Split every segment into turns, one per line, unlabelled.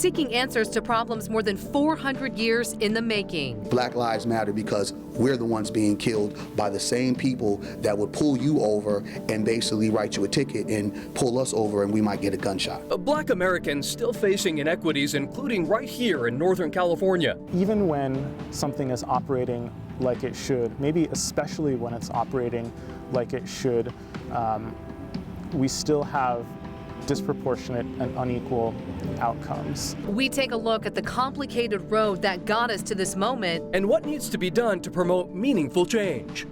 seeking answers to problems more than 400 years in the making.
Black Lives Matter because we're the ones being killed by the same people that would pull you over and basically write you a ticket and pull us over and we might get a gunshot.
Black Americans still facing inequities, including right here in Northern California.
Even when something is operating like it should, maybe especially when it's operating like it should, we still have disproportionate and unequal outcomes.
We take a look at the complicated road that got us to this moment
and what needs to be done to promote meaningful change.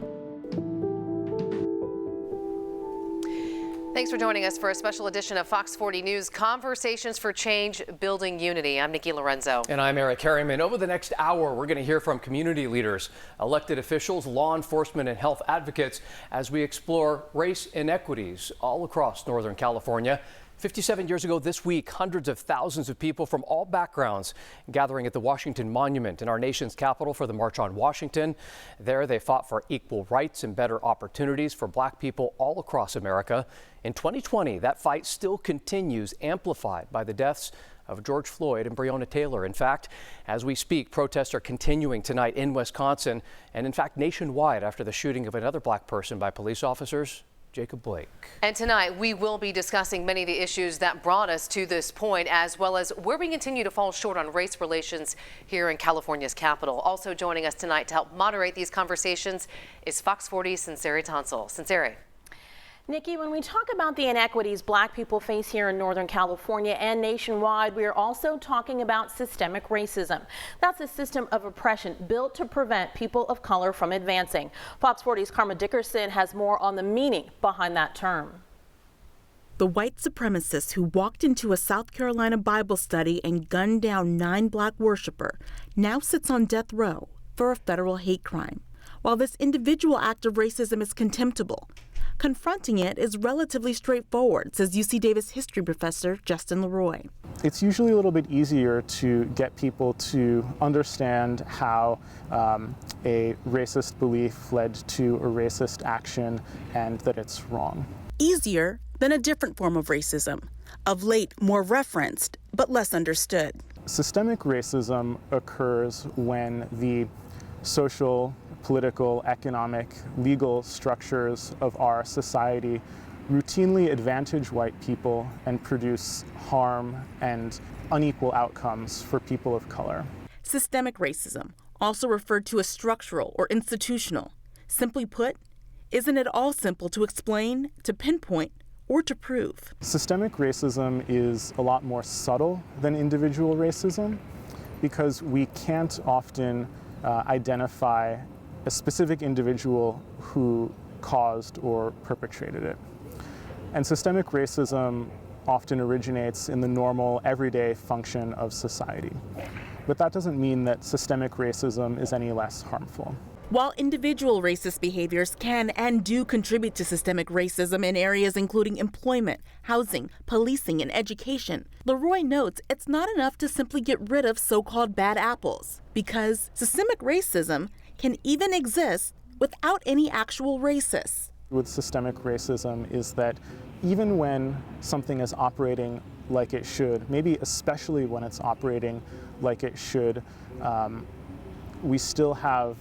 Thanks for joining us for a special edition of Fox 40 News Conversations for Change, Building Unity. I'm Nikki Lorenzo.
And I'm Eric Harriman. Over the next hour, we're going to hear from community leaders, elected officials, law enforcement, and health advocates as we explore race inequities all across Northern California. 57 years ago this week, hundreds of thousands of people from all backgrounds gathering at the Washington Monument in our nation's capital for the March on Washington. There, they fought for equal rights and better opportunities for Black people all across America. In 2020, that fight still continues, amplified by the deaths of George Floyd and Breonna Taylor. In fact, as we speak, protests are continuing tonight in Wisconsin and in fact nationwide after the shooting of another Black person by police officers, Jacob Blake.
And tonight we will be discussing many of the issues that brought us to this point, as well as where we continue to fall short on race relations here in California's capital. Also joining us tonight to help moderate these conversations is Fox 40's Sinceri Tonsel. Sinceri.
Nikki, when we talk about the inequities Black people face here in Northern California and nationwide, we are also talking about systemic racism. That's a system of oppression built to prevent people of color from advancing. Fox 40's Karma Dickerson has more on the meaning behind that term.
The white supremacist who walked into a South Carolina Bible study and gunned down 9 Black worshipers now sits on death row for a federal hate crime. While this individual act of racism is contemptible, confronting it is relatively straightforward, says UC Davis history professor Justin Leroy.
It's usually a little bit easier to get people to understand how a racist belief led to a racist action and that it's wrong.
Easier than a different form of racism, of late more referenced but less understood.
Systemic racism occurs when the social, political, economic, legal structures of our society routinely advantage white people and produce harm and unequal outcomes for people of color.
Systemic racism, also referred to as structural or institutional, simply put, isn't at all simple to explain, to pinpoint, or to prove.
Systemic racism is a lot more subtle than individual racism because we can't often identify a specific individual who caused or perpetrated it. And systemic racism often originates in the normal, everyday function of society. But that doesn't mean that systemic racism is any less harmful.
While individual racist behaviors can and do contribute to systemic racism in areas including employment, housing, policing, and education, Leroy notes it's not enough to simply get rid of so-called bad apples, because systemic racism can even exist without any actual racists.
With systemic racism is that even when something is operating like it should, maybe especially when it's operating like it should, we still have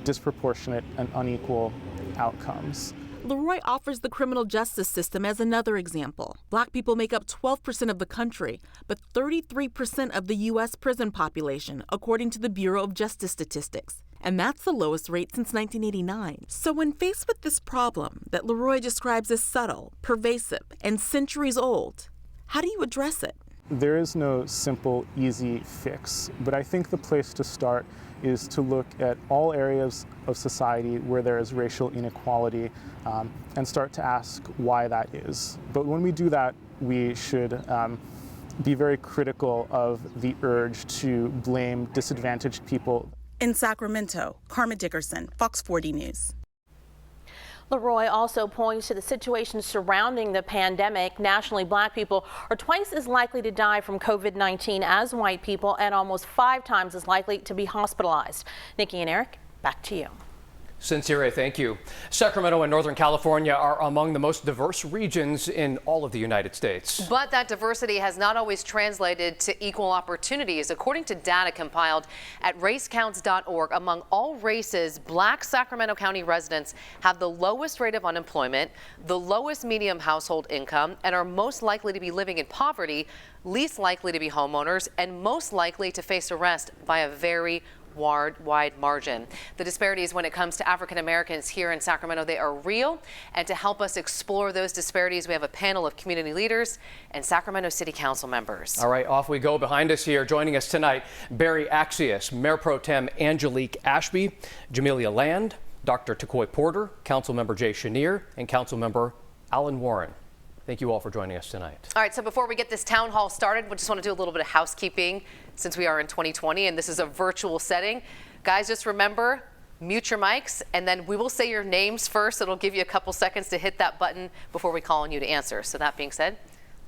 disproportionate and unequal outcomes.
Leroy offers the criminal justice system as another example. Black people make up 12% of the country, but 33% of the U.S. prison population, according to the Bureau of Justice Statistics. And that's the lowest rate since 1989. So when faced with this problem that Leroy describes as subtle, pervasive, and centuries old, how do you address it?
There is no simple, easy fix, but I think the place to start is to look at all areas of society where there is racial inequality and start to ask why that is. But when we do that, we should be very critical of the urge to blame disadvantaged people.
In Sacramento, Karma Dickerson, Fox 40 News.
Leroy also points to the situation surrounding the pandemic. Nationally, Black people are twice as likely to die from COVID-19 as white people and almost 5 times as likely to be hospitalized. Nikki and Eric, back to you.
Sincere, thank you. Sacramento and Northern California are among the most diverse regions in all of the United States.
But that diversity has not always translated to equal opportunities. According to data compiled at racecounts.org, among all races, Black Sacramento County residents have the lowest rate of unemployment, the lowest median household income, and are most likely to be living in poverty, least likely to be homeowners, and most likely to face arrest by a very wide margin. The disparities when it comes to African Americans here in Sacramento, they are real. And to help us explore those disparities, we have a panel of community leaders and Sacramento City Council members.
All right, off we go. Behind us here, joining us tonight, Barry Axius, Mayor Pro Tem Angelique Ashby, Jamelia Land, Dr. Takoy Porter, Councilmember Jay Chenier, and Councilmember Alan Warren. Thank you all for joining us tonight.
All right, so before we get this town hall started, we just want to do a little bit of housekeeping since we are in 2020 and this is a virtual setting. Guys, just remember, mute your mics, and then we will say your names first. It'll give you a couple seconds to hit that button before we call on you to answer. So that being said,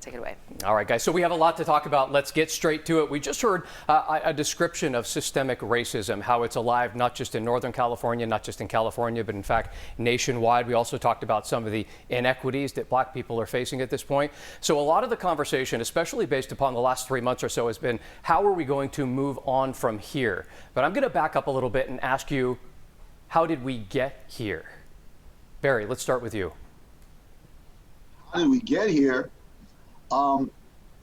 take it away.
All right, guys, so we have a lot to talk about. Let's get straight to it. We just heard a description of systemic racism, how it's alive not just in Northern California, not just in California, but in fact nationwide. We also talked about some of the inequities that Black people are facing at this point. So a lot of the conversation, especially based upon the last 3 months or so, has been how are we going to move on from here? But I'm going to back up a little bit and ask you, how did we get here? Barry, let's start with you.
How did we get here?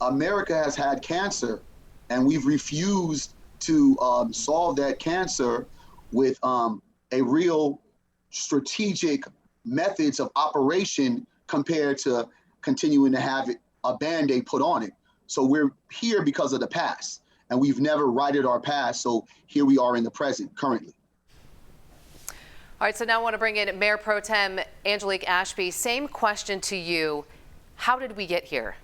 America has had cancer, and we've refused to solve that cancer with a real strategic methods of operation compared to continuing to have a Band-Aid put on it. So we're here because of the past, and we've never righted our past. So here we are in the present currently.
All right, so now I want to bring in Mayor Pro Tem Angelique Ashby. Same question to you. How did we get here?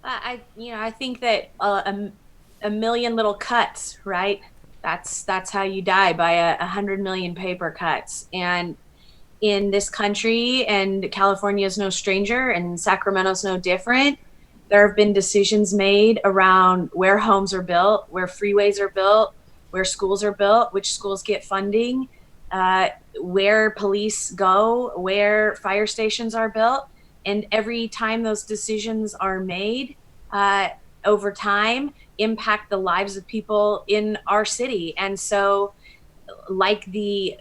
I think that a million little cuts, right? That's how you die, by 100 million paper cuts. And in this country, and California is no stranger, and Sacramento's no different, there have been decisions made around where homes are built, where freeways are built, where schools are built, which schools get funding, where police go, where fire stations are built. And every time those decisions are made, over time, impact the lives of people in our city. And so, like the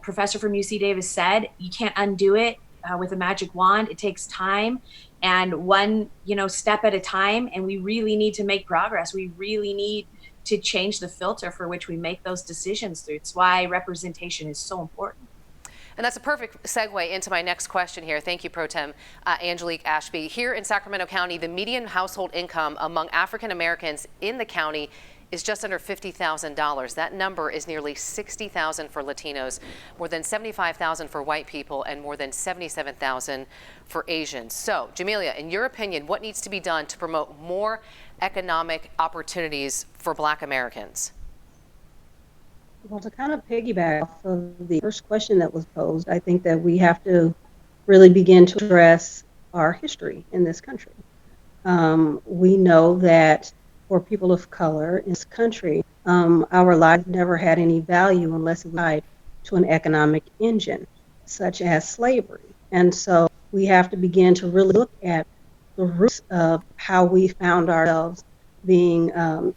professor from UC Davis said, you can't undo it with a magic wand. It takes time and one step at a time. And we really need to make progress. We really need to change the filter for which we make those decisions through. It's why representation is so important.
And that's a perfect segue into my next question here. Thank you, Pro Tem Angelique Ashby. Here in Sacramento County, the median household income among African Americans in the county is just under $50,000. That number is nearly $60,000 for Latinos, more than $75,000 for white people, and more than $77,000 for Asians. So, Jamelia, in your opinion, what needs to be done to promote more economic opportunities for Black Americans?
Well, to kind of piggyback off of the first question that was posed, I think that we have to really begin to address our history in this country. We know that for people of color in this country, our lives never had any value unless it was tied to an economic engine, such as slavery. And so we have to begin to really look at the roots of how we found ourselves being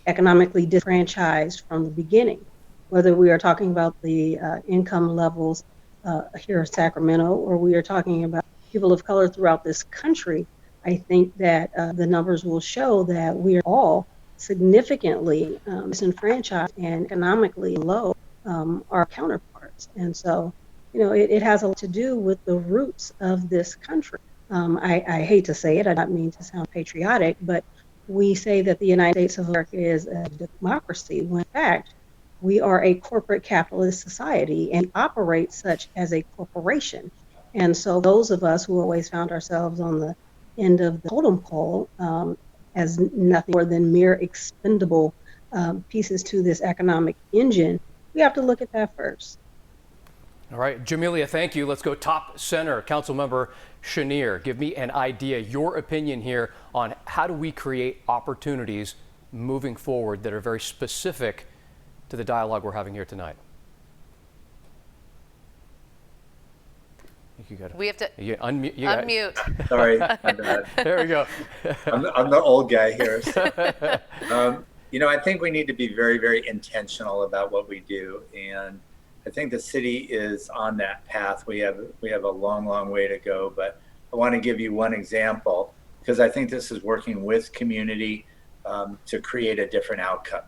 economically disfranchised from the beginning. Whether we are talking about the income levels here in Sacramento, or we are talking about people of color throughout this country, I think that the numbers will show that we are all significantly disenfranchised and economically below our counterparts. And so, it has a lot to do with the roots of this country. I hate to say it, I don't mean to sound patriotic, but we say that the United States of America is a democracy, when in fact, we are a corporate capitalist society and operate such as a corporation. And so those of us who always found ourselves on the end of the totem pole as nothing more than mere expendable pieces to this economic engine, we have to look at that first.
All right, Jamelia, thank you. Let's go top center. Councilmember Chenier, give me an idea, your opinion here on how do we create opportunities moving forward that are very specific to the dialogue we're having here tonight. you got to.
We have to
unmute.
unmute.
Sorry, my bad.
There we go.
I'm the old guy here. So, I think we need to be very, very intentional about what we do, and I think the city is on that path. We have a long, long way to go, but I want to give you one example because I think this is working with community to create a different outcome.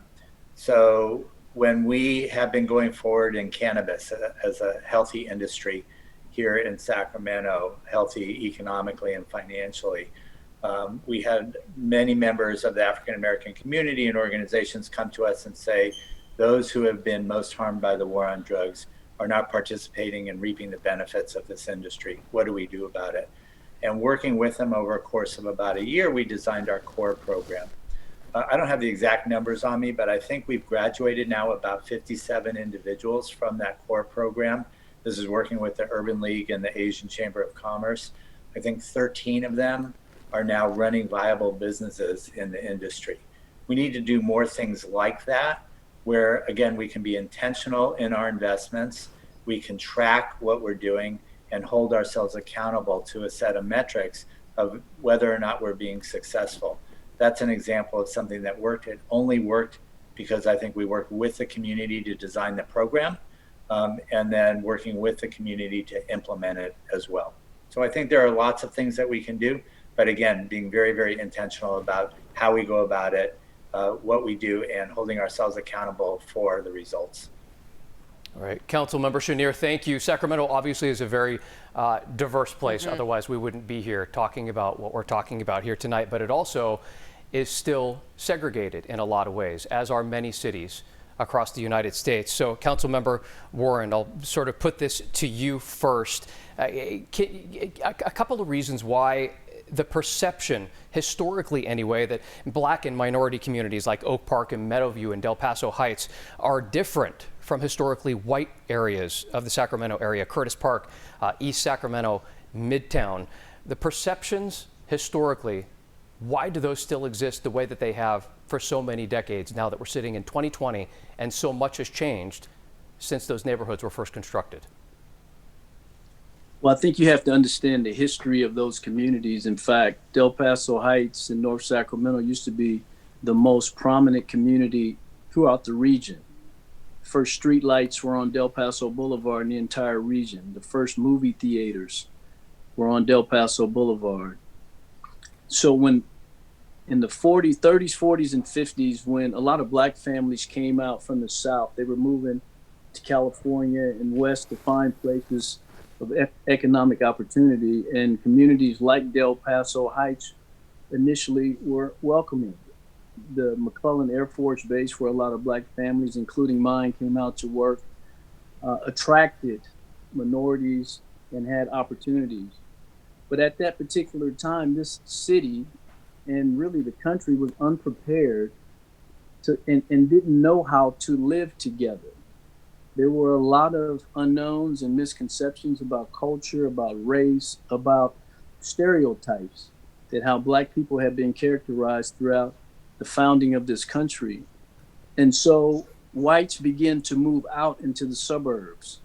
So when we have been going forward in cannabis as a healthy industry here in Sacramento, healthy economically and financially, we had many members of the African American community and organizations come to us and say, those who have been most harmed by the war on drugs are not participating and reaping the benefits of this industry. What do we do about it? And working with them over a course of about a year, we designed our core program. I don't have the exact numbers on me, but I think we've graduated now about 57 individuals from that core program. This is working with the Urban League and the Asian Chamber of Commerce. I think 13 of them are now running viable businesses in the industry. We need to do more things like that, where again, we can be intentional in our investments, we can track what we're doing and hold ourselves accountable to a set of metrics of whether or not we're being successful. That's an example of something that worked. It only worked because I think we worked with the community to design the program, and then working with the community to implement it as well. So I think there are lots of things that we can do, but again, being very, very intentional about how we go about it, what we do, and holding ourselves accountable for the results.
All right, Councilmember Chenier, thank you. Sacramento obviously is a very diverse place. Otherwise, we wouldn't be here talking about what we're talking about here tonight. But it also is still segregated in a lot of ways, as are many cities across the United States. So, Councilmember Warren, I'll sort of put this to you first. A couple of reasons why the perception, historically anyway, that black and minority communities like Oak Park and Meadowview and Del Paso Heights are different from historically white areas of the Sacramento area, Curtis Park, East Sacramento, Midtown. The perceptions historically, why do those still exist the way that they have for so many decades now that we're sitting in 2020 and so much has changed since those neighborhoods were first constructed?
Well, I think you have to understand the history of those communities. In fact, Del Paso Heights in North Sacramento used to be the most prominent community throughout the region. First street lights were on Del Paso Boulevard in the entire region. The first movie theaters were on Del Paso Boulevard. So when in the 30s, 40s, and 50s, when a lot of black families came out from the South, they were moving to California and West to find places of economic opportunity, and communities like Del Paso Heights initially were welcoming. The McClellan Air Force Base, where a lot of black families, including mine, came out to work, attracted minorities and had opportunities. But at that particular time, this city and really the country was unprepared to and didn't know how to live together. There were a lot of unknowns and misconceptions about culture, about race, about stereotypes, that how black people have been characterized throughout the founding of this country. And so whites began to move out into the suburbs.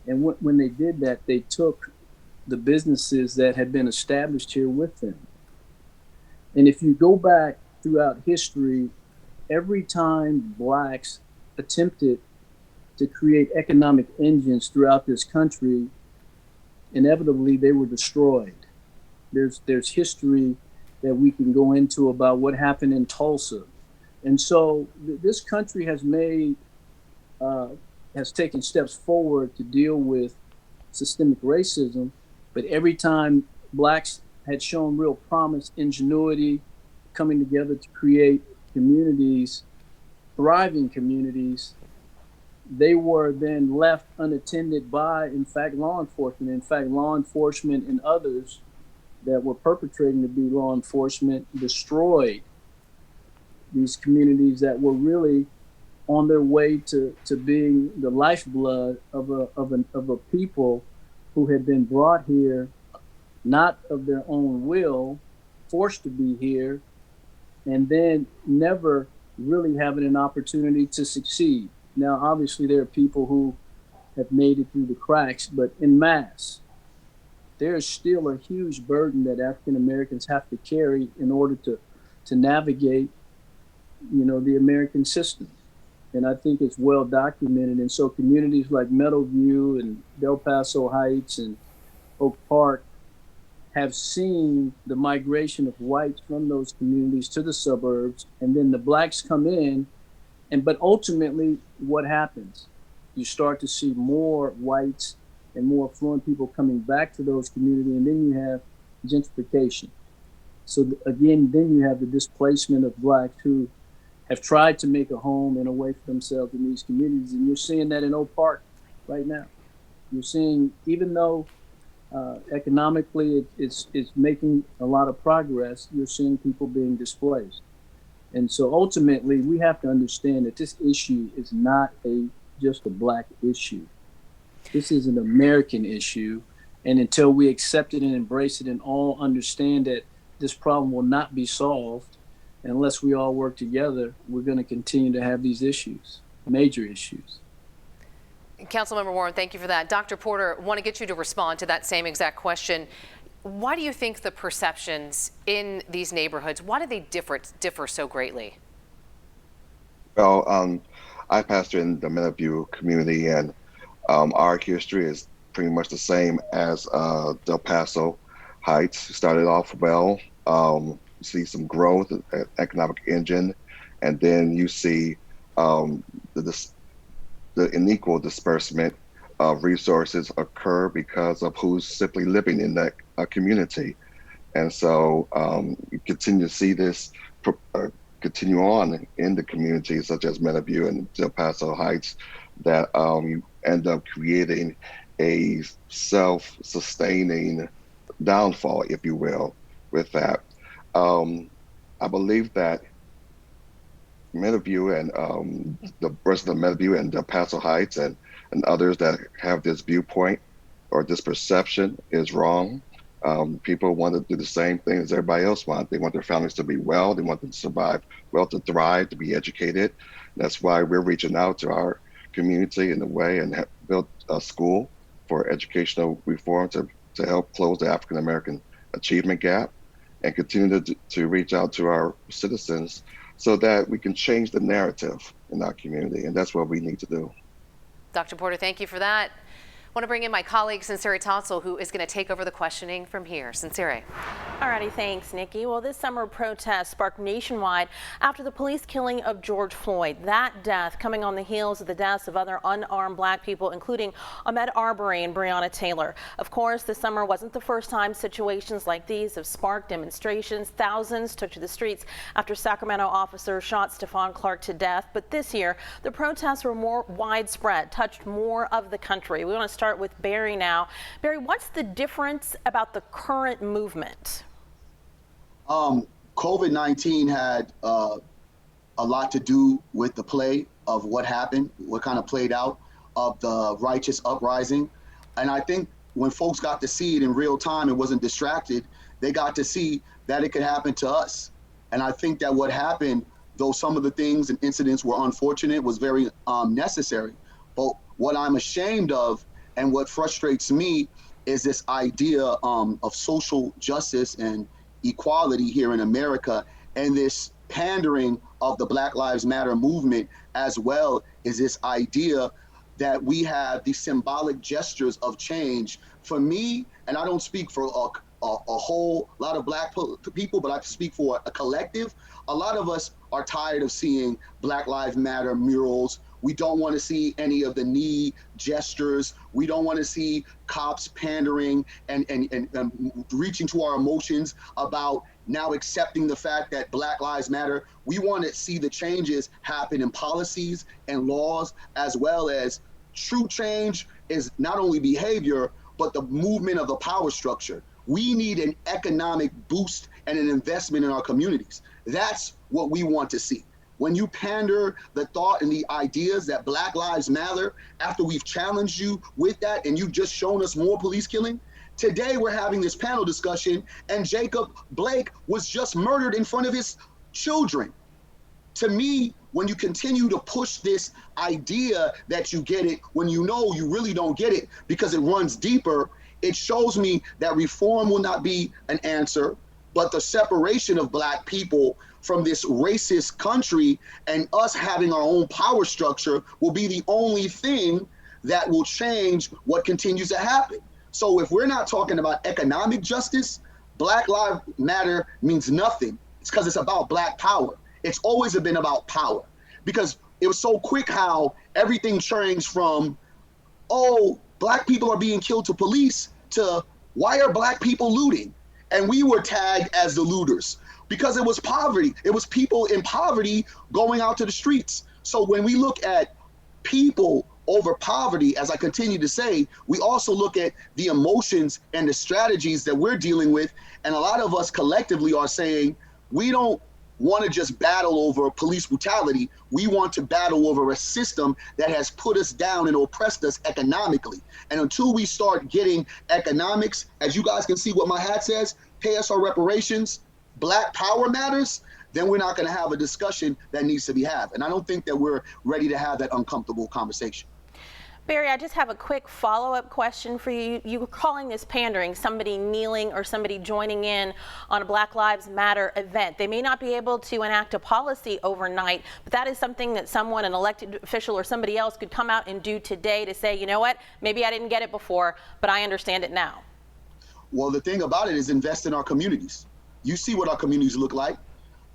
And when they did that, they took the businesses that had been established here with them. And if you go back throughout history, every time blacks attempted to create economic engines throughout this country, inevitably they were destroyed. There's history that we can go into about what happened in Tulsa. And so this country has taken steps forward to deal with systemic racism, but every time blacks had shown real promise, ingenuity, coming together to create communities, thriving communities, they were then left unattended by, in fact, law enforcement. In fact, law enforcement and others that were perpetrating to be law enforcement destroyed these communities that were really on their way to being the lifeblood of a people who had been brought here not of their own will, forced to be here, and then never really having an opportunity to succeed. Now, obviously, there are people who have made it through the cracks, but en masse, there's still a huge burden that African Americans have to carry in order to navigate, the American system. And I think it's well documented. And so communities like Meadowview and Del Paso Heights and Oak Park have seen the migration of whites from those communities to the suburbs, and then the blacks come in, but ultimately what happens? You start to see more whites and more affluent people coming back to those communities, and then you have gentrification. So again, then you have the displacement of blacks who have tried to make a home and a way for themselves in these communities, and you're seeing that in Oak Park right now. You're seeing, even though economically it's making a lot of progress, you're seeing people being displaced. And so ultimately we have to understand that this issue is not just a black issue. This is an American issue. And until we accept it and embrace it and all understand that this problem will not be solved unless we all work together, we're going to continue to have these issues, major issues.
Councilmember Warren, thank you for that. Dr. Porter, want to get you to respond to that same exact question. Why do you think the perceptions in these neighborhoods, why do they differ so greatly?
Well, I pastor in the Meadowview community, and our history is pretty much the same as Del Paso Heights. Started off well, you see some growth, economic engine, and then you see the unequal disbursement of resources occur because of who's simply living in that community. And so you continue to see this continue on in the communities such as Meadowview and Del Paso Heights, that you end up creating a self-sustaining downfall, if you will, with that. I believe that Meadowview and the resident of Meadowview and Del Paso Heights and others that have this viewpoint or this perception is wrong. People want to do the same thing as everybody else wants. They want their families to be well. They want them to survive well, to thrive, to be educated. That's why we're reaching out to our community in a way and have built a school for educational reform to help close the African American achievement gap, and continue to reach out to our citizens so that we can change the narrative in our community. And that's what we need to do.
Dr. Porter, thank you for that. I want to bring in my colleague, Sincere Tonsel, who is going to take over the questioning from here. Sincere.
Alrighty, thanks, Nikki. Well, this summer protests sparked nationwide after the police killing of George Floyd. That death coming on the heels of the deaths of other unarmed black people, including Ahmaud Arbery and Breonna Taylor. Of course, this summer wasn't the first time situations like these have sparked demonstrations. Thousands took to the streets after Sacramento officers shot Stephon Clark to death. But this year, the protests were more widespread, touched more of the country. We want to start with Barry now. Barry, what's the difference about the current movement?
COVID-19 had a lot to do with the play of what happened, what kind of played out of the righteous uprising. And I think when folks got to see it in real time and wasn't distracted, they got to see that it could happen to us. And I think that what happened, though some of the things and incidents were unfortunate, was very necessary. But what I'm ashamed of and what frustrates me is this idea of social justice and equality here in America, and this pandering of the Black Lives Matter movement, as well as this idea that we have these symbolic gestures of change. For me, and I don't speak for a whole lot of black people, but I speak for a collective, a lot of us are tired of seeing Black Lives Matter murals. We don't want to see any of the knee gestures. We don't want to see cops pandering and reaching to our emotions about now accepting the fact that Black Lives Matter. We want to see the changes happen in policies and laws, as well as true change is not only behavior, but the movement of the power structure. We need an economic boost and an investment in our communities. That's what we want to see. When you pander the thought and the ideas that Black Lives Matter, after we've challenged you with that and you've just shown us more police killing, today we're having this panel discussion and Jacob Blake was just murdered in front of his children. To me, when you continue to push this idea that you get it, when you know you really don't get it because it runs deeper, it shows me that reform will not be an answer, but the separation of Black people from this racist country and us having our own power structure will be the only thing that will change what continues to happen. So if we're not talking about economic justice, Black Lives Matter means nothing. It's because it's about Black power. It's always been about power, because it was so quick how everything changed from, oh, Black people are being killed to police, to why are Black people looting? And we were tagged as the looters because it was poverty. It was people in poverty going out to the streets. So when we look at people over poverty, as I continue to say, we also look at the emotions and the strategies that we're dealing with. And a lot of us collectively are saying, we don't want to just battle over police brutality. We want to battle over a system that has put us down and oppressed us economically. And until we start getting economics, as you guys can see what my hat says, pay us our reparations, Black power matters, then we're not going to have a discussion that needs to be had. And I don't think that we're ready to have that uncomfortable conversation.
Barry, I just have a quick follow-up question for you. You were calling this pandering, somebody kneeling or somebody joining in on a Black Lives Matter event. They may not be able to enact a policy overnight, but that is something that someone, an elected official or somebody else, could come out and do today to say, you know what, maybe I didn't get it before, but I understand it now.
Well, the thing about it is invest in our communities. You see what our communities look like.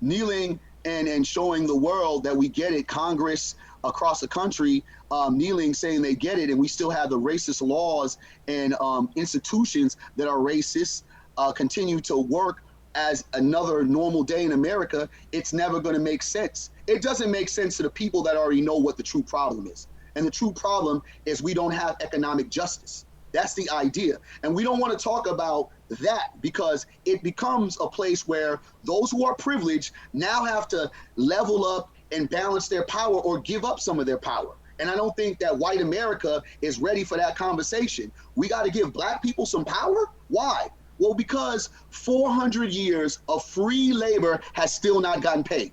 Kneeling and showing the world that we get it, Congress across the country kneeling, saying they get it, and we still have the racist laws and institutions that are racist continue to work as another normal day in America. It's never going to make sense. It doesn't make sense to the people that already know what the true problem is. And the true problem is we don't have economic justice. That's the idea. And we don't want to talk about that because it becomes a place where those who are privileged now have to level up and balance their power or give up some of their power. And I don't think that white America is ready for that conversation. We got to give Black people some power. Why? Well, because 400 years of free labor has still not gotten paid.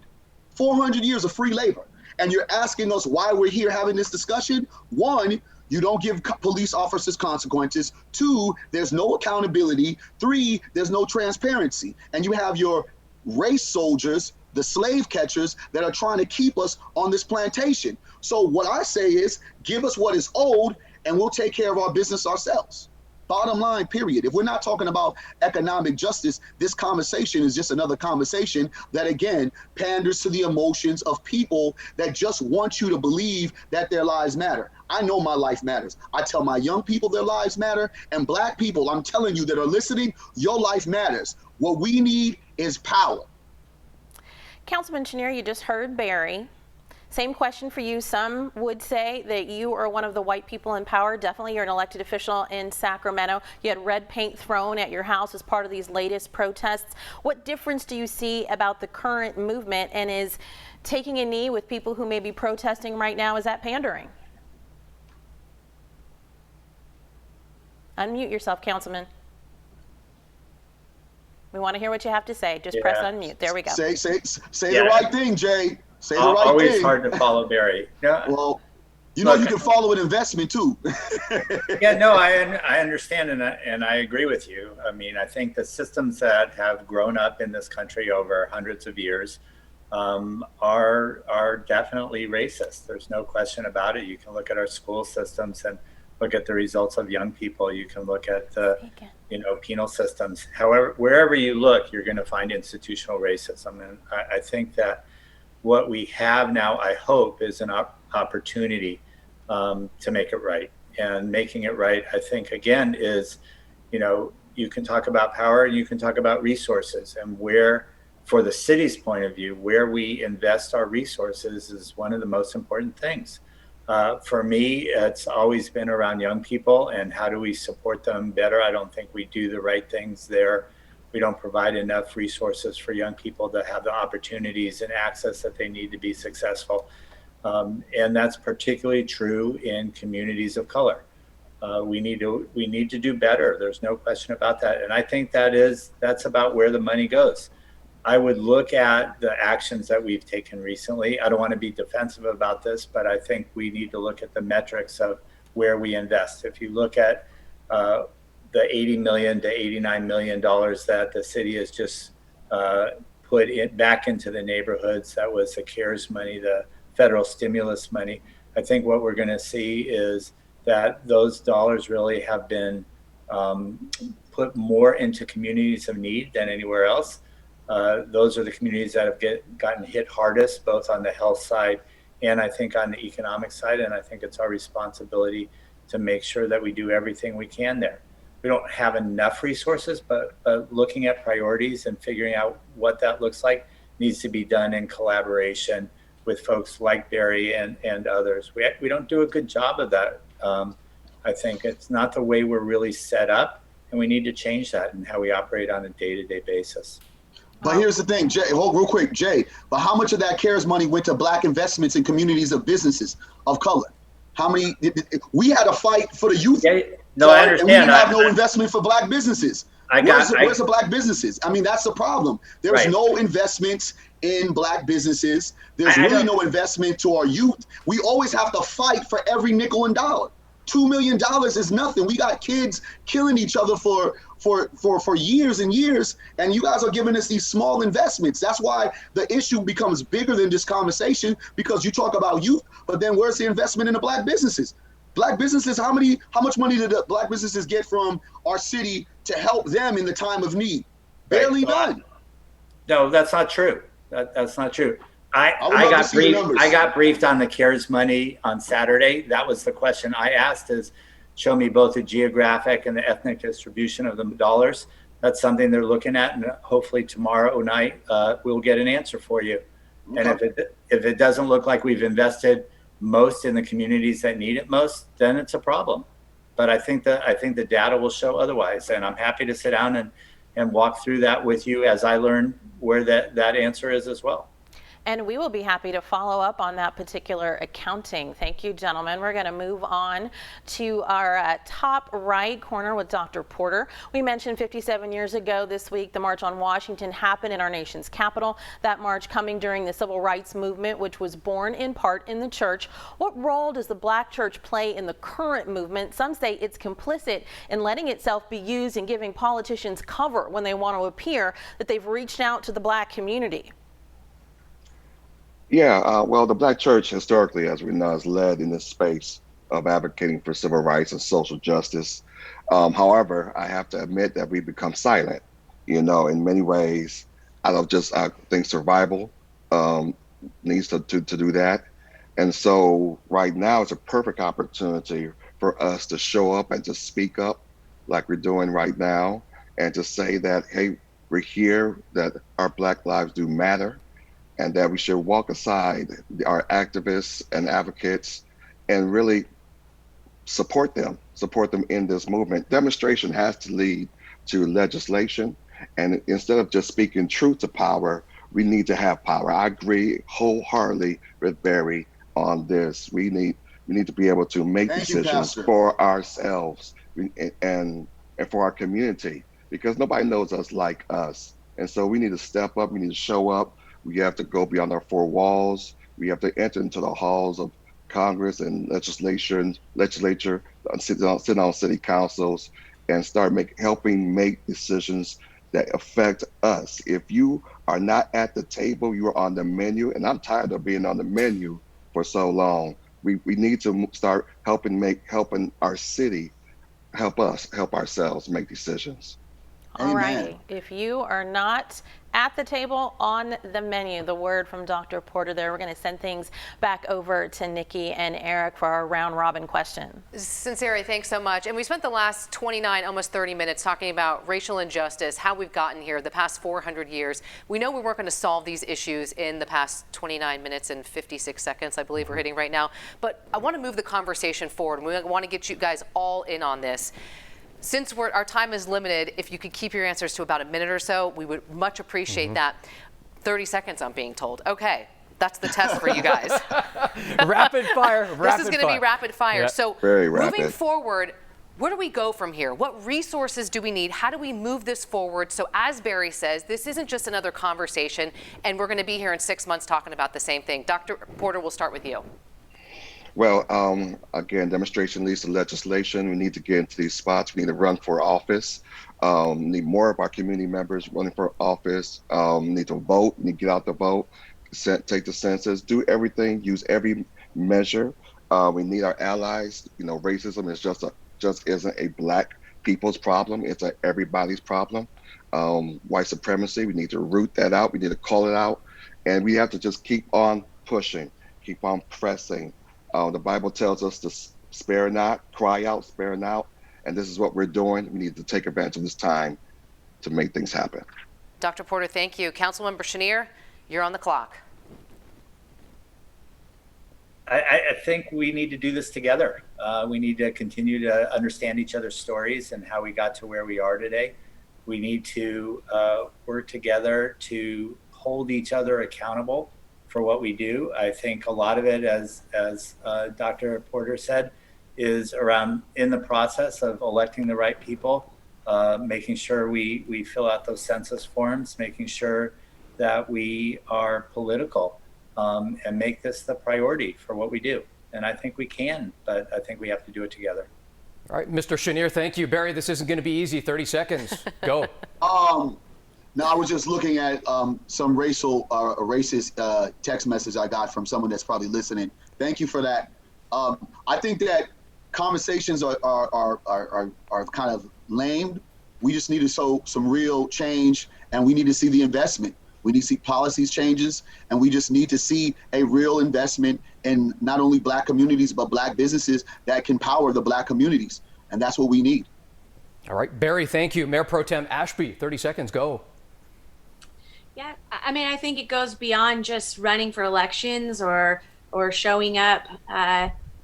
400 years of free labor. And you're asking us why we're here having this discussion? One, you don't give police officers consequences. Two, there's no accountability. Three, there's no transparency. And you have your race soldiers, the slave catchers, that are trying to keep us on this plantation. So what I say is, give us what is owed and we'll take care of our business ourselves. Bottom line, period. If we're not talking about economic justice, this conversation is just another conversation that, again, panders to the emotions of people that just want you to believe that their lives matter. I know my life matters. I tell my young people their lives matter, and Black people, I'm telling you that are listening, your life matters. What we need is power.
Councilman Chenier, you just heard Barry. Same question for you. Some would say that you are one of the white people in power. Definitely, you're an elected official in Sacramento. You had red paint thrown at your house as part of these latest protests. What difference do you see about the current movement, and is taking a knee with people who may be protesting right now, is that pandering? Unmute yourself, Councilman. We want to hear what you have to say. Just press unmute. There we go.
Say the right thing, Jay. Say the right thing.
Always hard to follow Barry. Yeah.
Well, you know, you can follow an investment too.
Yeah, no, I understand and I agree with you. I mean, I think the systems that have grown up in this country over hundreds of years are definitely racist. There's no question about it. You can look at our school systems and look at the results of young people. You can look at the, penal systems. However, wherever you look, you're going to find institutional racism. And I think that what we have now, I hope, is an opportunity to make it right. And making it right, I think, again, is, you can talk about power, you can talk about resources, and where, for the city's point of view, where we invest our resources is one of the most important things. For me, it's always been around young people and how do we support them better. I don't think we do the right things there. We don't provide enough resources for young people to have the opportunities and access that they need to be successful. And that's particularly true in communities of color. We need to do better. There's no question about that. And I think that's about where the money goes. I would look at the actions that we've taken recently. I don't want to be defensive about this, but I think we need to look at the metrics of where we invest. If you look at the $80 million to $89 million that the city has just put back into the neighborhoods. That was the CARES money, the federal stimulus money. I think what we're going to see is that those dollars really have been put more into communities of need than anywhere else. Those are the communities that have gotten hit hardest, both on the health side and I think on the economic side. And I think it's our responsibility to make sure that we do everything we can there. We don't have enough resources, but looking at priorities and figuring out what that looks like needs to be done in collaboration with folks like Barry and others. We don't do a good job of that. I think it's not the way we're really set up, and we need to change that in how we operate on a day-to-day basis.
But here's the thing, Jay, hold real quick, Jay, but how much of that CARES money went to Black investments in communities of businesses of color? How many, we had a fight for the youth.
Yeah, no, I understand.
And we didn't have no investment for Black businesses. Where's the Black businesses? I mean, that's the problem. There's no investments in Black businesses. There's really no investment to our youth. We always have to fight for every nickel and dollar. $2 million is nothing. We got kids killing each other for years and years, and you guys are giving us these small investments. That's why the issue becomes bigger than this conversation, because you talk about youth, but then where's the investment in the Black businesses? Black businesses, how much money did the Black businesses get from our city to help them in the time of need? Barely none.
No, that's not true. That's not true. I got briefed on the CARES money on Saturday. That was the question I asked, is show me both the geographic and the ethnic distribution of the dollars. That's something they're looking at, and hopefully tomorrow night we'll get an answer for you. Okay. And if it doesn't look like we've invested most in the communities that need it most, then it's a problem. But I think the data will show otherwise, and I'm happy to sit down and walk through that with you as I learn where that answer is as well.
And we will be happy to follow up on that particular accounting. Thank you, gentlemen. We're going to move on to our top right corner with Dr. Porter. We mentioned 57 years ago this week, the March on Washington happened in our nation's capital. That march coming during the civil rights movement, which was born in part in the church. What role does the Black church play in the current movement? Some say it's complicit in letting itself be used and giving politicians cover when they want to appear that they've reached out to the Black community.
Yeah, well, the Black church historically, as we know, has led in this space of advocating for civil rights and social justice. However, I have to admit that we've become silent, in many ways. I think survival needs to do that. And so right now it's a perfect opportunity for us to show up and to speak up like we're doing right now, and to say that, hey, we're here, that our Black lives do matter, and that we should walk aside our activists and advocates and really support them in this movement. Demonstration has to lead to legislation, and instead of just speaking truth to power, we need to have power. I agree wholeheartedly with Barry on this. We need to be able to make decisions for ourselves and for our community, because nobody knows us like us. And so we need to step up, we need to show up. We have to go beyond our four walls. We have to enter into the halls of Congress and legislature, sit on city councils, and start helping make decisions that affect us. If you are not at the table, you are on the menu, and I'm tired of being on the menu for so long. We need to start helping our city help ourselves make decisions.
All right. If you are not at the table, on the menu, the word from Dr. Porter there. We're going to send things back over to Nikki and Eric for our round robin question.
Sincere, thanks so much. And we spent the last 29, almost 30 minutes talking about racial injustice, how we've gotten here the past 400 years. We know we weren't going to solve these issues in the past 29 minutes and 56 seconds, I believe we're hitting right now. But I want to move the conversation forward, and we want to get you guys all in on this. Since our time is limited, if you could keep your answers to about a minute or so, we would much appreciate that. 30 seconds, I'm being told. Okay, that's the test for you guys.
Rapid fire.
This is going to be rapid fire.
Yep.
So moving forward, where do we go from here? What resources do we need? How do we move this forward? So as Barry says, this isn't just another conversation, and we're going to be here in 6 months talking about the same thing. Dr. Porter, we'll start with you.
Well, again, demonstration leads to legislation. We need to get into these spots. We need to run for office. Need more of our community members running for office. Need to vote. Need to get out the vote. Take the census. Do everything. Use every measure. We need our allies. You know, racism is just isn't a black people's problem. It's everybody's problem. White supremacy. We need to root that out. We need to call it out, and we have to just keep on pushing. Keep on pressing. The Bible tells us to spare not, cry out, spare not. And this is what we're doing. We need to take advantage of this time to make things happen.
Dr. Porter, thank you. Councilmember Chenier, you're on the clock.
I think we need to do this together. We need to continue to understand each other's stories and how we got to where we are today. We need to work together to hold each other accountable for what we do. I think a lot of it, as Dr. Porter said, is around in the process of electing the right people, making sure we fill out those census forms, making sure that we are political and make this the priority for what we do. And I think we can, but I think we have to do it together.
All right, Mr. Chenier, thank you. Barry, this isn't going to be easy. 30 seconds. Go.
No, I was just looking at some racist text message I got from someone that's probably listening. Thank you for that. I think that conversations are kind of lame. We just need to show some real change, and we need to see the investment. We need to see policies changes, and we just need to see a real investment in not only black communities, but black businesses that can power the black communities. And that's what we need.
All right, Barry, thank you. Mayor Pro Tem Ashby, 30 seconds, go.
Yeah, I mean, I think it goes beyond just running for elections or showing up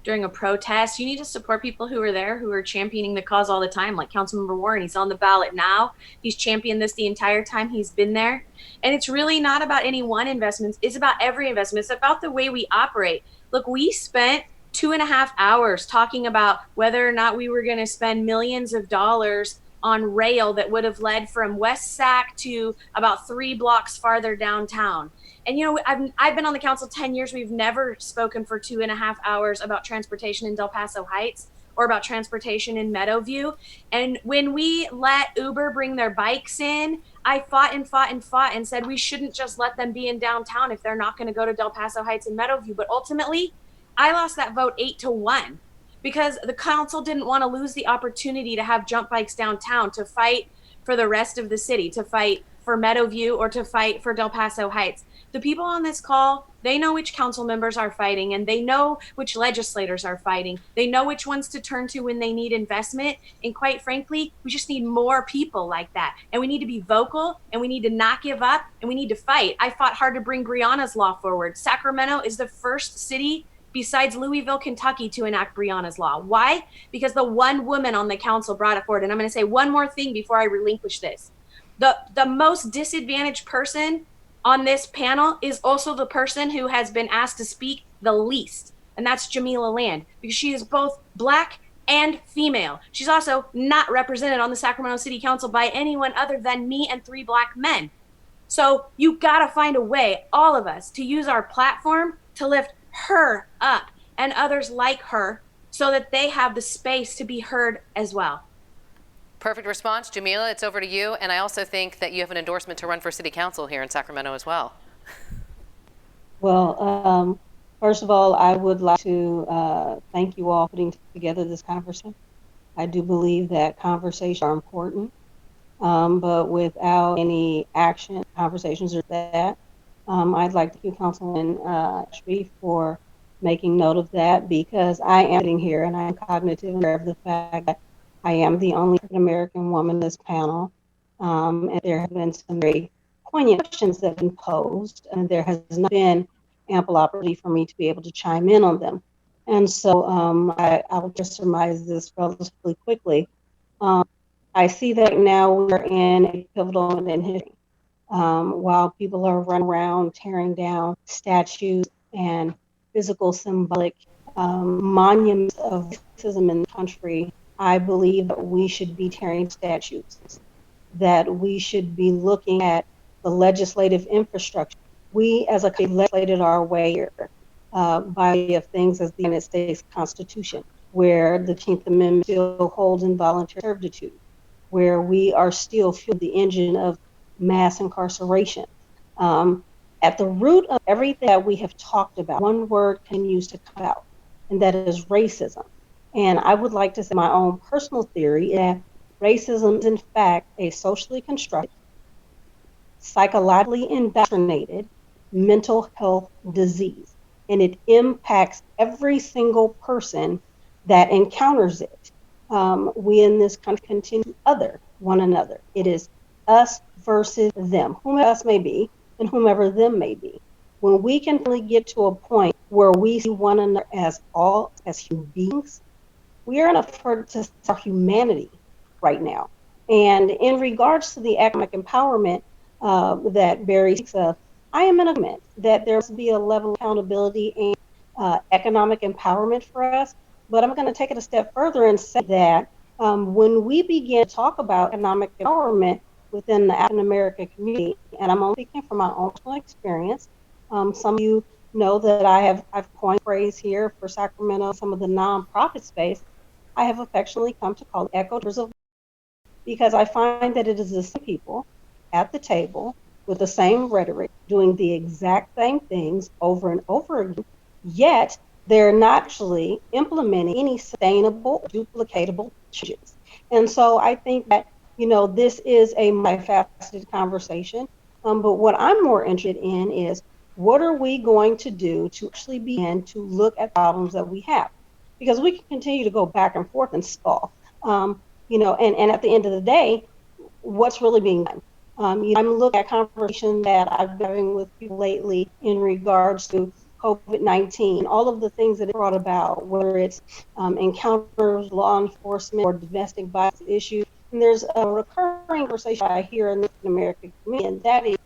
during a protest. You need to support people who are there, who are championing the cause all the time, like Councilmember Warren. He's on the ballot now. He's championed this the entire time he's been there. And it's really not about any one investment. It's about every investment. It's about the way we operate. Look, we spent 2.5 hours talking about whether or not we were going to spend millions of dollars on rail that would have led from West Sac to about 3 blocks farther downtown. And, you know, I've been on the council 10 years. We've never spoken for 2.5 hours about transportation in Del Paso Heights or about transportation in Meadowview. And when we let Uber bring their bikes in, I fought and said we shouldn't just let them be in downtown if they're not going to go to Del Paso Heights and Meadowview. But ultimately, I lost that vote 8-1. Because the council didn't want to lose the opportunity to have jump bikes downtown, to fight for the rest of the city, to fight for Meadowview or to fight for Del Paso Heights. The people on this call, they know which council members are fighting, and they know which legislators are fighting. They know which ones to turn to when they need investment. And quite frankly, we just need more people like that. And we need to be vocal, and we need to not give up, and we need to fight. I fought hard to bring Breonna's law forward. Sacramento is the first city besides Louisville, Kentucky, to enact Breonna's law. Why? Because the one woman on the council brought it forward. And I'm going to say one more thing before I relinquish this. The most disadvantaged person on this panel is also the person who has been asked to speak the least. And that's Jamila Land, because she is both black and female. She's also not represented on the Sacramento City Council by anyone other than me and 3 black men. So you got to find a way, all of us, to use our platform to lift her up and others like her so that they have the space to be heard as well.
Perfect response. Jamila, it's over to you. And I also think that you have an endorsement to run for city council here in Sacramento as well.
Well, first of all, I would like to thank you all for putting together this conversation. I do believe that conversations are important, but without any action, conversations are that. I'd like to thank Councilman Ashby for making note of that, because I am sitting here and I am cognitive aware of the fact that I am the only African American woman in this panel, and there have been some very poignant questions that have been posed, and there has not been ample opportunity for me to be able to chime in on them. And so I will just surmise this relatively quickly. I see that now we're in a pivotal moment in history. While people are running around tearing down statues and physical symbolic monuments of racism in the country, I believe that we should be tearing statues, that we should be looking at the legislative infrastructure. We as a country legislated our way here. by way of things as the United States Constitution, where the 15th Amendment still holds involuntary servitude, where we are still fueling the engine of mass incarceration. At the root of everything that we have talked about, one word continues to come out, and that is racism. And I would like to say my own personal theory that racism is in fact a socially constructed, psychologically indoctrinated mental health disease. And it impacts every single person that encounters it. We in this country continue to other one another. It is us versus them, whomever us may be and whomever them may be. When we can really get to a point where we see one another as human beings, we are in a effort to our humanity right now. And in regards to the economic empowerment that Barry speaks of, I am in agreement that there must be a level of accountability and economic empowerment for us. But I'm going to take it a step further and say that when we begin to talk about economic empowerment within the African American community, and I'm only speaking from my own personal experience, some of you know that I've coined a phrase here for Sacramento, some of the nonprofit space, I have affectionately come to call echo chambers of, because I find that it is the same people at the table with the same rhetoric doing the exact same things over and over again, yet they're not actually implementing any sustainable, duplicatable changes. And so I think that, this is a multifaceted conversation. But what I'm more interested in is what are we going to do to actually begin to look at problems that we have? Because we can continue to go back and forth and stall, and at the end of the day, what's really being done? I'm looking at conversation that I've been having with people lately in regards to COVID-19, all of the things that it brought about, whether it's encounters, law enforcement, or domestic violence issues. And there's a recurring conversation I hear in the American community, and that is,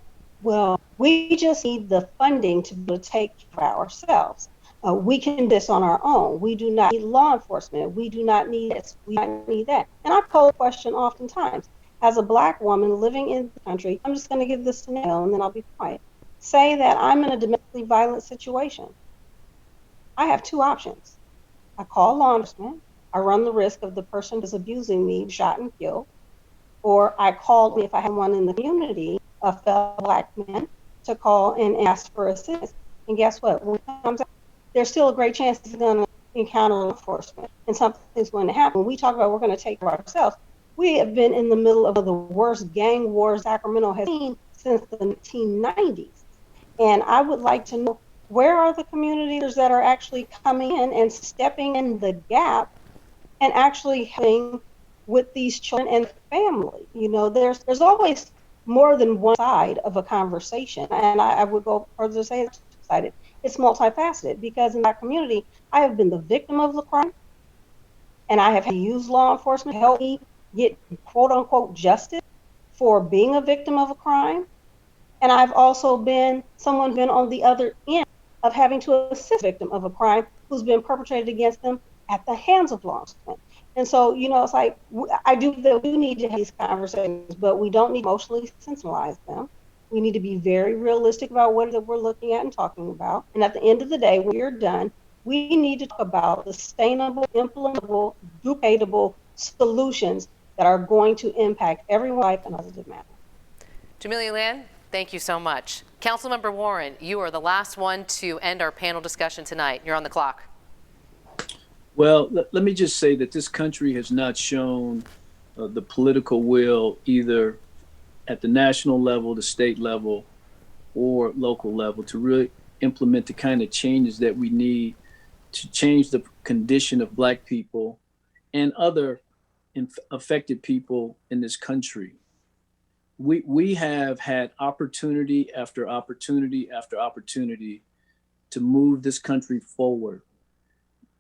well, we just need the funding to be able to take care of ourselves. We can do this on our own. We do not need law enforcement. We do not need this. We do not need that. And I pose a question oftentimes. As a Black woman living in the country, I'm just going to give this scenario and then I'll be quiet. Say that I'm in a domestically violent situation. I have two options. I call law enforcement. I run the risk of the person who's abusing me shot and killed. Or I call, if I have one in the community, a fellow Black man, to call and ask for assistance. And guess what? When it comes out, there's still a great chance he's going to encounter law enforcement and something's going to happen. When we talk about we're going to take care of ourselves, we have been in the middle of the worst gang wars Sacramento has seen since the 1990s. And I would like to know, where are the community leaders that are actually coming in and stepping in the gap and actually helping with these children and family? There's always more than one side of a conversation. And I would go further to say it's two-sided. It's multifaceted, because in that community, I have been the victim of the crime, and I have had to use law enforcement to help me get quote unquote justice for being a victim of a crime. And I've also been someone who's been on the other end of having to assist a victim of a crime who's been perpetrated against them at the hands of law enforcement. And so, it's like, we do need to have these conversations, but we don't need to emotionally sensationalize them. We need to be very realistic about what we're looking at and talking about. And at the end of the day, when you're done, we need to talk about sustainable, implementable, duplicatable solutions that are going to impact everyone's life in a positive manner.
Jamelia Land, thank you so much. Councilmember Warren, you are the last one to end our panel discussion tonight. You're on the clock.
Well, let me just say that this country has not shown the political will either at the national level, the state level, or local level to really implement the kind of changes that we need to change the condition of Black people and other affected people in this country. We have had opportunity after opportunity after opportunity to move this country forward,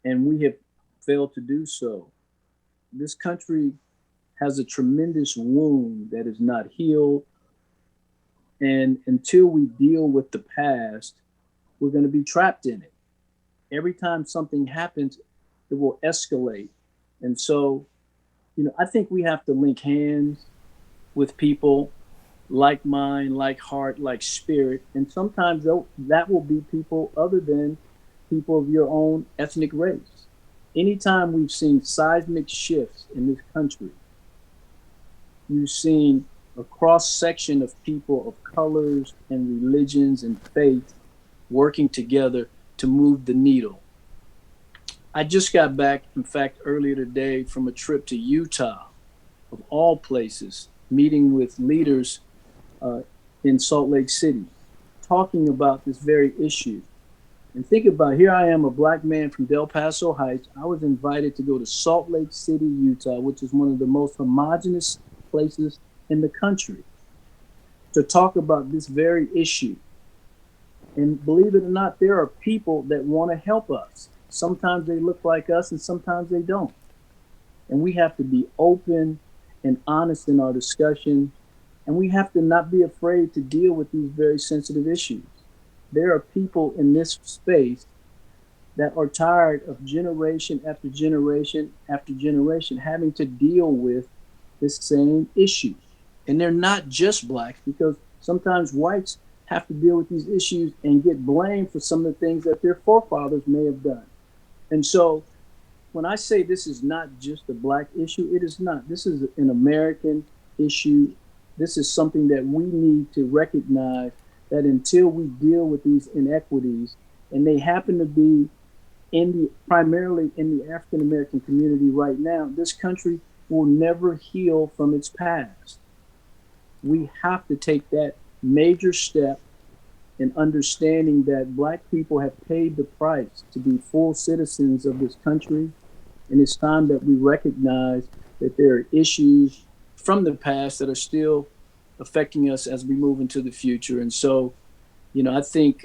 and we have failed to do so. This country has a tremendous wound that is not healed, and until we deal with the past, we're going to be trapped in it. Every time something happens, it will escalate. And so, I think we have to link hands with people like mind, like heart, like spirit. And sometimes that will be people other than people of your own ethnic race. Anytime we've seen seismic shifts in this country, you've seen a cross section of people of colors and religions and faith working together to move the needle. I just got back, in fact, earlier today from a trip to Utah, of all places, meeting with leaders in Salt Lake City, talking about this very issue. And think about, here I am, a black man from Del Paso Heights. I was invited to go to Salt Lake City, Utah, which is one of the most homogenous places in the country, to talk about this very issue. And believe it or not, there are people that want to help us. Sometimes they look like us and sometimes they don't. And we have to be open and honest in our discussion. And we have to not be afraid to deal with these very sensitive issues. There are people in this space that are tired of generation after generation after generation having to deal with this same issue. And they're not just blacks, because sometimes whites have to deal with these issues and get blamed for some of the things that their forefathers may have done. And so when I say this is not just a black issue, it is not. This is an American issue. This is something that we need to recognize, that until we deal with these inequities, and they happen to be primarily in the African American community right now, this country will never heal from its past. We have to take that major step in understanding that black people have paid the price to be full citizens of this country. And it's time that we recognize that there are issues from the past that are still affecting us as we move into the future. And so, I think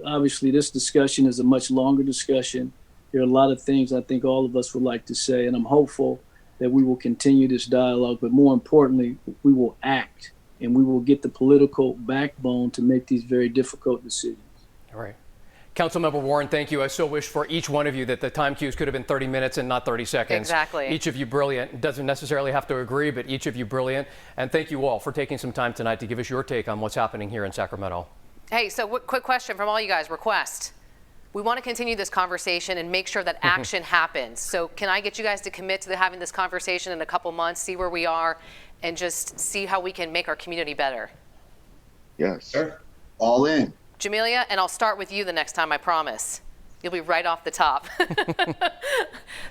obviously this discussion is a much longer discussion. There are a lot of things I think all of us would like to say, and I'm hopeful that we will continue this dialogue, but more importantly, we will act and we will get the political backbone to make these very difficult decisions.
All right. Councilmember Warren, thank you. I so wish for each one of you that the time cues could have been 30 minutes and not 30 seconds.
Exactly.
Each of you brilliant. Doesn't necessarily have to agree, but each of you brilliant. And thank you all for taking some time tonight to give us your take on what's happening here in Sacramento.
Hey, so quick question from all you guys. Request. We want to continue this conversation and make sure that action happens. So can I get you guys to commit to having this conversation in a couple months, see where we are, and just see how we can make our community better?
Yes.
Sure. All in.
Jamelia, and I'll start with you the next time, I promise. You'll be right off the top.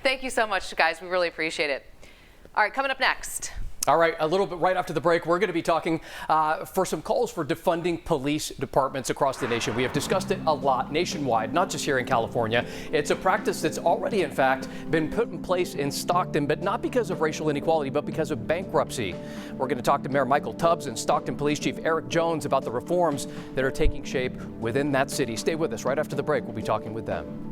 Thank you so much, guys. We really appreciate it. All right, coming up next.
All right, a little bit right after the break, we're going to be talking for some calls for defunding police departments across the nation. We have discussed it a lot nationwide, not just here in California. It's a practice that's already, in fact, been put in place in Stockton, but not because of racial inequality, but because of bankruptcy. We're going to talk to Mayor Michael Tubbs and Stockton Police Chief Eric Jones about the reforms that are taking shape within that city. Stay with us. Right after the break, we'll be talking with them.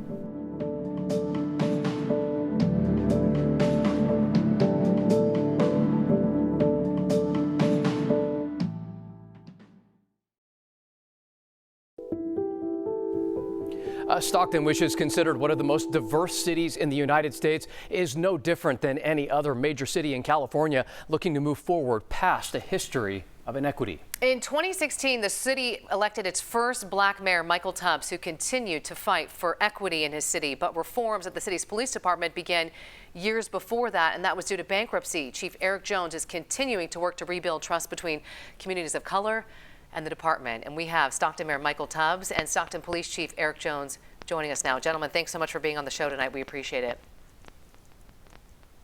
Stockton, which is considered one of the most diverse cities in the United States, is no different than any other major city in California looking to move forward past a history of inequity.
In 2016, the city elected its first black mayor, Michael Tubbs, who continued to fight for equity in his city. But reforms at the city's police department began years before that, and that was due to bankruptcy. Chief Eric Jones is continuing to work to rebuild trust between communities of color and the department. And we have Stockton Mayor Michael Tubbs and Stockton Police Chief Eric Jones joining us now. Gentlemen, thanks so much for being on the show tonight. We appreciate it.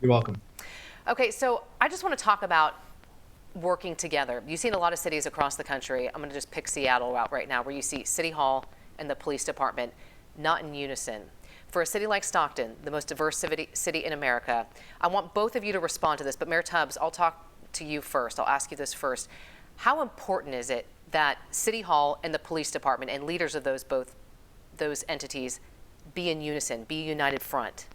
You're welcome.
Okay, so I just want to talk about working together. You've seen a lot of cities across the country. I'm going to just pick Seattle out right now, where you see City Hall and the police department not in unison. For a city like Stockton, the most diverse city in America, I want both of you to respond to this, but Mayor Tubbs, I'll talk to you first. I'll ask you this first. How important is it that City Hall and the police department and leaders of those entities be in unison, be a united front?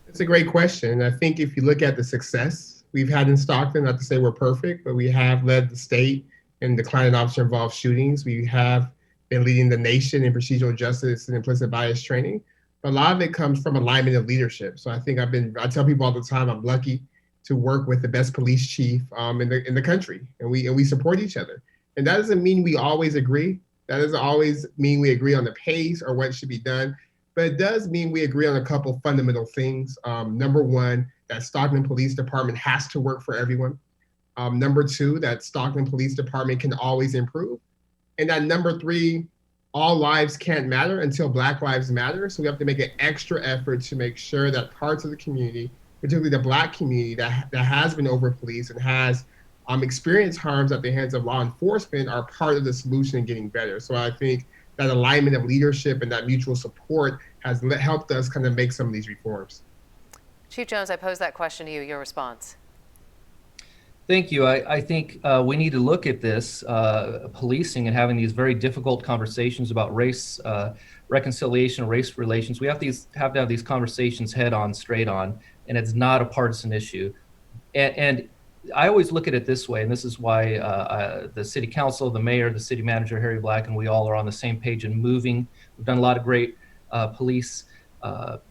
It's a great question. I think if you look at the success we've had in Stockton, not to say we're perfect, but we have led the state in declining officer-involved shootings. We have been leading the nation in procedural justice and implicit bias training. But a lot of it comes from alignment of leadership. So I think I tell people all the time, I'm lucky to work with the best police chief in the country, and we support each other. And that doesn't mean we always agree. That doesn't always mean we agree on the pace or what should be done. but it does mean we agree on a couple fundamental things. Number one, that Stockton Police Department has to work for everyone. Number two, that Stockton Police Department can always improve. And that number three, all lives can't matter until Black lives matter. So we have to make an extra effort to make sure that parts of the community, particularly the Black community that has been over-policed and has experienced harms at the hands of law enforcement, are part of the solution in getting better. So I think that alignment of leadership and that mutual support has helped us kind of make some of these reforms.
Chief Jones, I posed that question to you. Your response?
Thank you. I think we need to look at this policing and having these very difficult conversations about race reconciliation, race relations. We have to have these conversations head on, straight on, and it's not a partisan issue. And I always look at it this way, and this is why the city council, the mayor, the city manager, Harry Black, and we all are on the same page and moving. We've done a lot of great police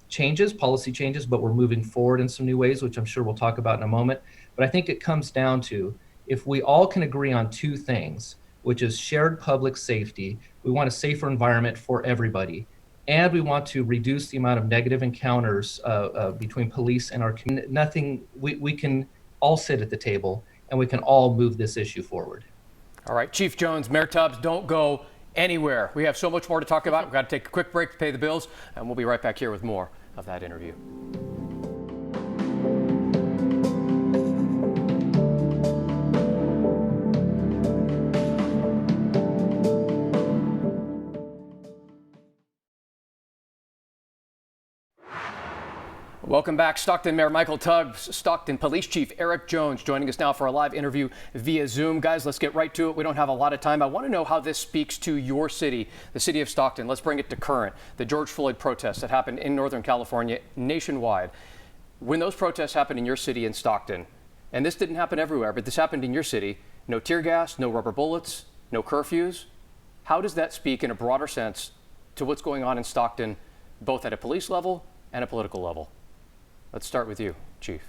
changes, policy changes, but we're moving forward in some new ways, which I'm sure we'll talk about in a moment. But I think it comes down to, if we all can agree on two things, which is shared public safety, we want a safer environment for everybody, and we want to reduce the amount of negative encounters between police and our community. We can all sit at the table and we can all move this issue forward.
All right, Chief Jones, Mayor Tubbs, don't go anywhere. We have so much more to talk about. We've got to take a quick break to pay the bills, and we'll be right back here with more of that interview. Welcome back. Stockton Mayor Michael Tubbs, Stockton Police Chief Eric Jones joining us now for a live interview via Zoom. Guys, let's get right to it. We don't have a lot of time. I want to know how this speaks to your city, the city of Stockton. Let's bring it to current. The George Floyd protests that happened in Northern California, nationwide. When those protests happened in your city in Stockton, and this didn't happen everywhere, but this happened in your city, no tear gas, no rubber bullets, no curfews. How does that speak in a broader sense to what's going on in Stockton, both at a police level and a political level? Let's start with you, Chief.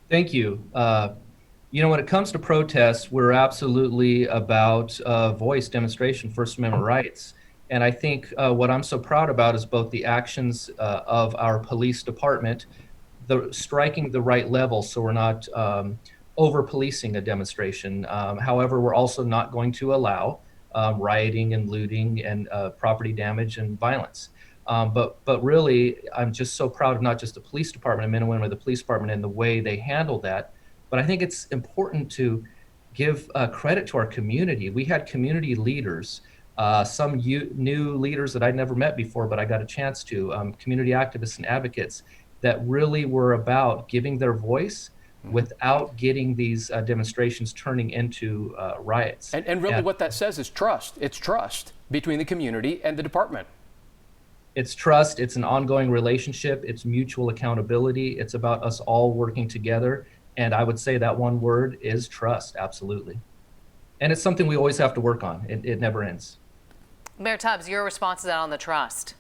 Thank you. You know, when it comes to protests, we're absolutely about voice, demonstration, First Amendment rights. And I think what I'm so proud about is both the actions of our police department, striking the right level so we're not over-policing a demonstration. However, we're also not going to allow rioting and looting and property damage and violence. But really, I'm just so proud of not just the police department and men and women of the police department and the way they handled that. But I think it's important to give credit to our community. We had community leaders, some new leaders that I'd never met before, but I got a chance to, community activists and advocates that really were about giving their voice without getting these demonstrations turning into riots.
And really what that says is trust. It's trust between the community and the department.
It's trust, it's an ongoing relationship, it's mutual accountability, it's about us all working together. And I would say that one word is trust, absolutely. And it's something we always have to work on. It never ends.
Mayor Tubbs, your response to that on the trust.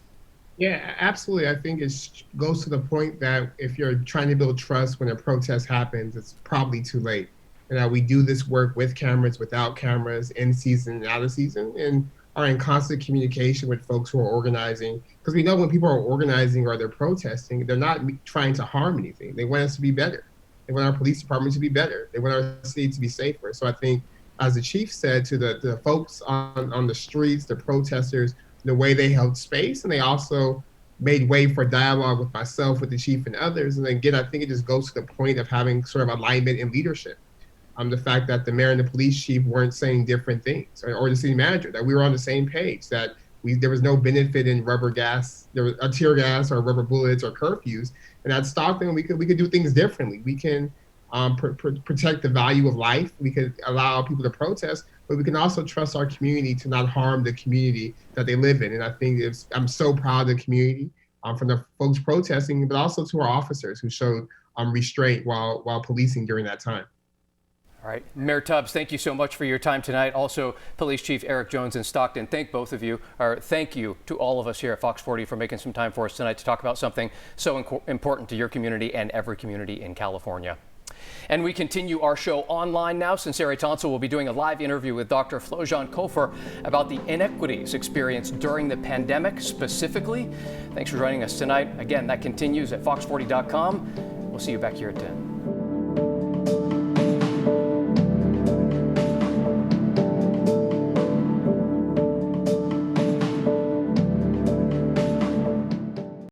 Yeah, absolutely. I think it goes to the point that if you're trying to build trust when a protest happens, it's probably too late. And we do this work with cameras, without cameras, in season and out of season, and are in constant communication with folks who are organizing. Because we know when people are organizing or they're protesting, they're not trying to harm anything. They want us to be better. They want our police department to be better. They want our city to be safer. So I think, as the chief said, to the folks on the streets, the protesters, the way they held space, and they also made way for dialogue with myself, with the chief and others. And again, I think it just goes to the point of having sort of alignment in leadership. The fact that the mayor and the police chief weren't saying different things, or the city manager, that we were on the same page, that there was no benefit in rubber gas, there was a tear gas or rubber bullets or curfews. And at Stockton, we could do things differently. We can protect the value of life. We could allow people to protest, but we can also trust our community to not harm the community that they live in. And I think I'm so proud of the community, from the folks protesting, but also to our officers who showed restraint while policing during that time.
All right, Mayor Tubbs, thank you so much for your time tonight. Also, Police Chief Eric Jones in Stockton, thank both of you, or thank you to all of us here at Fox 40 for making some time for us tonight to talk about something so important to your community and every community in California. And we continue our show online now. Sincere Tonsel will be doing a live interview with Dr. Flojan Kofer about the inequities experienced during the pandemic specifically. Thanks for joining us tonight. Again, that continues at fox40.com. We'll see you back here at 10.